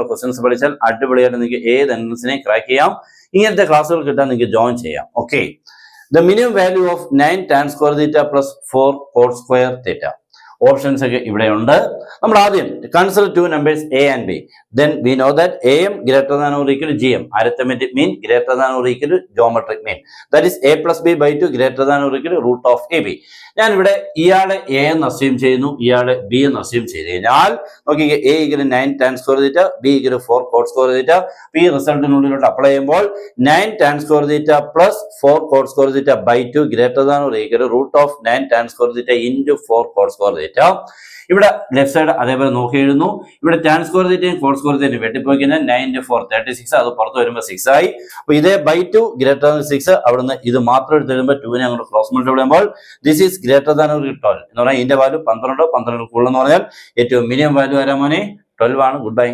Questions പഠിച്ചാൽ അടിപൊളിയായിട്ട് നിങ്ങൾക്ക് ഏത് എൻട്രൻസിനെയും ക്രാക്ക് ചെയ്യാം. ഇങ്ങനത്തെ ക്ലാസ്സുകൾ കിട്ടാൻ നിങ്ങൾക്ക് ജോയിൻ ചെയ്യാം. Okay, the minimum value of 9 tan square theta plus 4 cot square theta. Options ഒക്കെ ഇവിടെയുണ്ട്. നമ്മൾ ആദ്യം consider two numbers A and B. Then we know that A M greater than or equal G M, arithmetic mean greater than or equal geometric mean, that is A plus B by 2 greater than or equal root of A B. ഞാൻ ഇവിടെ ഇയാളെ A എന്ന് assume ചെയ്യുന്നു, ഇയാളെ B എന്ന് assume ചെയ്ത് കഴിഞ്ഞാൽ നോക്കിക്കേ, A equal 9 tan square theta, B equal 4 cot square theta. ഈ റിസൾട്ടിനുള്ളിലോട്ട് അപ്ലൈ ചെയ്യുമ്പോൾ 9 tan square theta plus 4 cot square theta by 2 greater than or equal root of 9 tan square theta into 4 cot square theta. ഇവിടെ left side അതേപോലെ നോക്കി എഴുതുന്നു. ഇവിടെ tan square theta cot square theta വെട്ടിപ്പോയി കഴിഞ്ഞാൽ 9 into 4 36, അത് പുറത്ത് വരുമ്പോൾ 6 ആയി. അപ്പൊ ഇതേ by 2 ഗ്രേറ്റർ ദാൻ 6, അവിടുന്ന് ഇത് മാത്രം എടുത്ത് എഴുതുമ്പോൾ 2 നെ അങ്ങോട്ട് ക്രോസ് മൾട്ടിപ്ലൈ ചെയ്യുമ്പോൾ this is greater than or 12 എന്ന് പറഞ്ഞാൽ ഇതിന്റെ വാല്യൂ 12 കൂടുതൽ എന്ന് പറഞ്ഞാൽ ഏറ്റവും മിനിമം വാല്യൂ ആരാ മോനെ? 12 ആണ്. Good bye.